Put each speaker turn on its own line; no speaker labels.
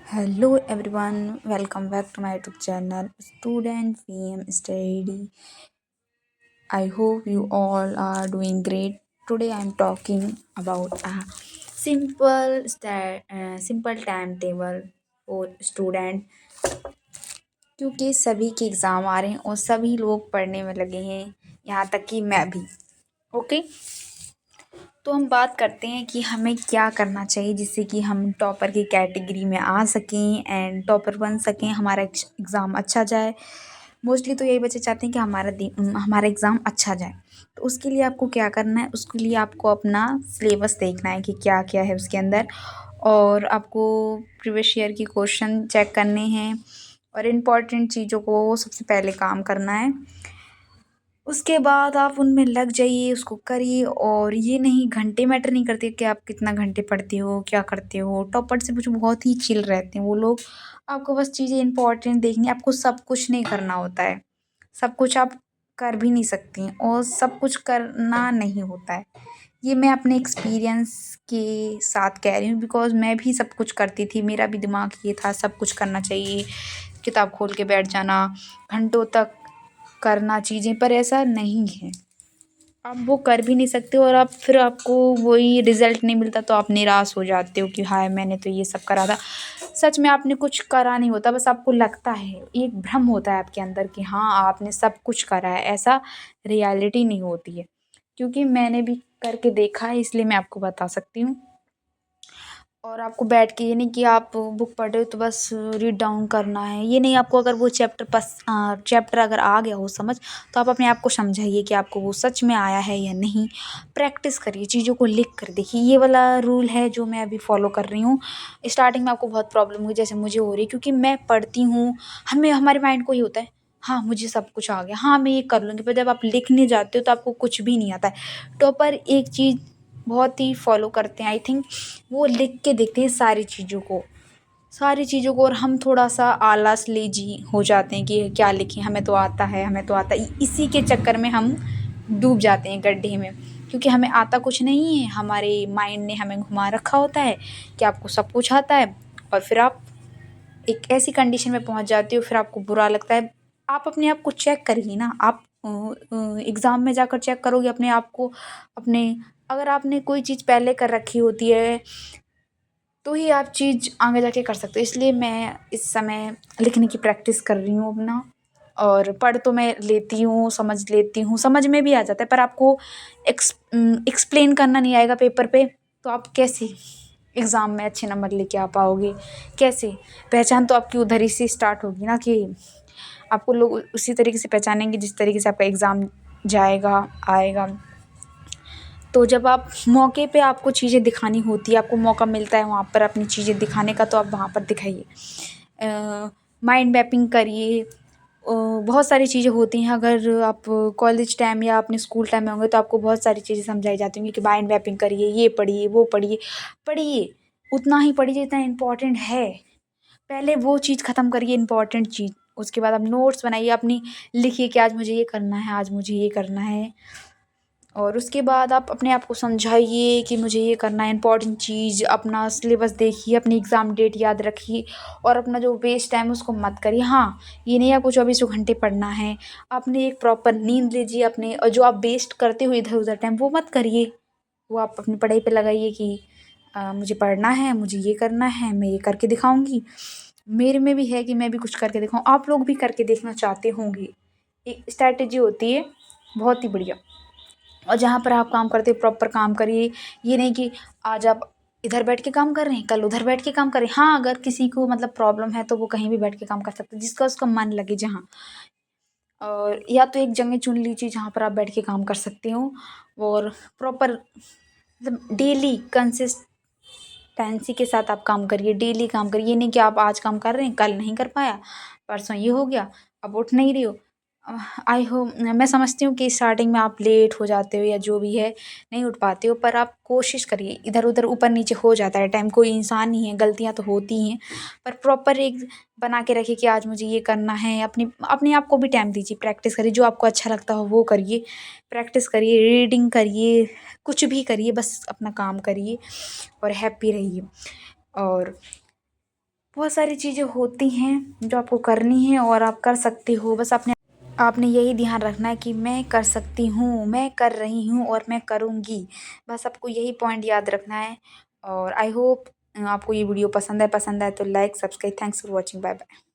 Hello everyone, welcome back to my YouTube channel Student VM Study. I hope you all are doing great. Today I am talking about a simple timetable for student क्योंकि सभी के exam आ रहे हैं और सभी लोग पढ़ने में लगे हैं, यहाँ तक कि मैं भी। ओके, तो हम बात करते हैं कि हमें क्या करना चाहिए जिससे कि हम टॉपर की कैटेगरी में आ सकें एंड टॉपर बन सकें, हमारा एग्ज़ाम अच्छा जाए। मोस्टली तो यही बच्चे चाहते हैं कि हमारा एग्ज़ाम अच्छा जाए। तो उसके लिए आपको क्या करना है, उसके लिए आपको अपना सिलेबस देखना है कि क्या क्या है उसके अंदर, और आपको प्रीवियस ईयर की क्वेश्चन चेक करने हैं और इम्पॉर्टेंट चीज़ों को सबसे पहले काम करना है। उसके बाद आप उनमें लग जाइए, उसको करिए। और ये नहीं, घंटे मैटर नहीं करते कि आप कितना घंटे पढ़ते हो, क्या करते हो। टॉपर से कुछ बहुत ही चिल रहते हैं वो लोग। आपको बस चीज़ें इंपॉर्टेंट देखनी है, आपको सब कुछ नहीं करना होता है। सब कुछ आप कर भी नहीं सकती और सब कुछ करना नहीं होता है। ये मैं अपने एक्सपीरियंस के साथ कह रही हूँ, बिकॉज़ मैं भी सब कुछ करती थी। मेरा भी दिमाग ये था सब कुछ करना चाहिए, किताब खोल के बैठ जाना, घंटों तक करना चीज़ें, पर ऐसा नहीं है। आप वो कर भी नहीं सकते और आप फिर आपको वही रिज़ल्ट नहीं मिलता तो आप निराश हो जाते हो कि हाय मैंने तो ये सब करा था। सच में आपने कुछ करा नहीं होता, बस आपको लगता है, एक भ्रम होता है आपके अंदर कि हाँ, आपने सब कुछ करा है। ऐसा रियलिटी नहीं होती है, क्योंकि मैंने भी करके देखा है, इसलिए मैं आपको बता सकती हूँ। और आपको बैठ के ये नहीं कि आप बुक पढ़ रहे हो तो बस रीड डाउन करना है, ये नहीं। आपको अगर वो चैप्टर अगर आ गया हो समझ, तो आप अपने आप को समझाइए कि आपको वो सच में आया है या नहीं। प्रैक्टिस करिए, चीज़ों को लिख कर देखिए। ये वाला रूल है जो मैं अभी फॉलो कर रही हूँ। स्टार्टिंग में आपको बहुत प्रॉब्लम हुई, जैसे मुझे हो रही, क्योंकि मैं पढ़ती हूँ, हमारे माइंड को ये होता है हाँ मुझे सब कुछ आ गया, हाँ मैं ये कर लूँगी। पर जब आप लिखने जाते हो तो आपको कुछ भी नहीं आता है। टॉपर एक चीज़ बहुत ही फॉलो करते हैं, आई थिंक, वो लिख के देखते हैं सारी चीज़ों को। और हम थोड़ा सा आलस लेजी हो जाते हैं कि क्या लिखें, हमें तो आता है, हमें तो आता है। इसी के चक्कर में हम डूब जाते हैं गड्ढे में, क्योंकि हमें आता कुछ नहीं है। हमारे माइंड ने हमें घुमा रखा होता है कि आपको सब कुछ आता है, और फिर आप एक ऐसी कंडीशन में पहुंच जाते हो, फिर आपको बुरा लगता है। आप अपने आप को चेक करिए ना, आप एग्ज़ाम में जाकर चेक करोगे अपने आप को। अपने अगर आपने कोई चीज़ पहले कर रखी होती है तो ही आप चीज़ आगे जाके कर सकते हो। इसलिए मैं इस समय लिखने की प्रैक्टिस कर रही हूँ अपना। और पढ़ तो मैं लेती हूँ, समझ लेती हूँ, समझ में भी आ जाता है, पर आपको एक्सप्लेन करना नहीं आएगा पेपर पे, तो आप कैसे एग्ज़ाम में अच्छे नंबर लेके आ पाओगे? कैसे? पहचान तो आपकी उधर ही से स्टार्ट होगी ना, कि आपको लोग उसी तरीके से पहचानेंगे जिस तरीके से आपका एग्ज़ाम जाएगा, आएगा। तो जब आप मौके पे आपको चीज़ें दिखानी होती है, आपको मौका मिलता है वहाँ पर अपनी चीज़ें दिखाने का, तो आप वहाँ पर दिखाइए। माइंड मैपिंग करिए। बहुत सारी चीज़ें होती हैं। अगर आप कॉलेज टाइम या अपने स्कूल टाइम में होंगे तो आपको बहुत सारी चीज़ें समझाई जाती होंगी कि माइंड मैपिंग करिए, ये पढ़िए, वो पढ़िए। पढ़िए, उतना ही पढ़िए जितना इम्पोर्टेंट है। पहले वो चीज़ ख़त्म करिए, इम्पोर्टेंट चीज़। उसके बाद आप नोट्स बनाइए अपनी, लिखिए कि आज मुझे ये करना है, आज मुझे ये करना है। और उसके बाद आप अपने आप को समझाइए कि मुझे ये करना है, इम्पोर्टेंट चीज़। अपना सिलेबस देखिए, अपनी एग्ज़ाम डेट याद रखिए, और अपना जो वेस्ट टाइम उसको मत करिए। हाँ, ये नहीं आपको 24 घंटे पढ़ना है। आपने एक प्रॉपर नींद लीजिए अपने, और जो आप वेस्ट करते हो इधर-उधर टाइम, वो मत करिए। वो आप अपनी पढ़ाई पे लगाइए कि मुझे पढ़ना है, मुझे ये करना है, मैं ये करके दिखाऊँगी। मेरे में भी है कि मैं भी कुछ करके दिखाऊँ, आप लोग भी करके देखना चाहते होंगे। एक स्ट्रैटेजी होती है बहुत ही बढ़िया। और जहाँ पर आप काम करते हो प्रॉपर काम करिए। ये नहीं कि आज आप इधर बैठ के काम कर रहे हैं, कल उधर बैठ के काम करें। हाँ, अगर किसी को मतलब प्रॉब्लम है तो वो कहीं भी बैठ के काम कर सकता है, जिसका उसका मन लगे जहाँ। और या तो एक जगह चुन लीजिए जहाँ पर आप बैठ के काम कर सकते हो, और प्रॉपर मतलब डेली कंसिस्टेंसी के साथ आप काम करिए, डेली काम करिए। ये नहीं कि आप आज काम कर रहे हैं, कल नहीं कर पाया, परसों ये हो गया, अब उठ नहीं रही हो। आई होप, मैं समझती हूँ कि स्टार्टिंग में आप लेट हो जाते हो या जो भी है, नहीं उठ पाते हो, पर आप कोशिश करिए। इधर उधर ऊपर नीचे हो जाता है टाइम, कोई इंसान नहीं है, गलतियाँ तो होती हैं। पर प्रॉपर एक बना के रखिए कि आज मुझे ये करना है। अपने आप को भी टाइम दीजिए, प्रैक्टिस करिए, जो आपको अच्छा लगता हो वो करिए। प्रैक्टिस करिए, रीडिंग करिए, कुछ भी करिए, बस अपना काम करिए और हैप्पी रहिए। और बहुत सारी चीज़ें होती हैं जो आपको करनी है और आप कर सकते हो। बस आपने यही ध्यान रखना है कि मैं कर सकती हूँ, मैं कर रही हूँ और मैं करूँगी। बस आपको यही पॉइंट याद रखना है। और आई होप आपको ये वीडियो पसंद आए तो like, subscribe. Thanks for watching. Bye bye.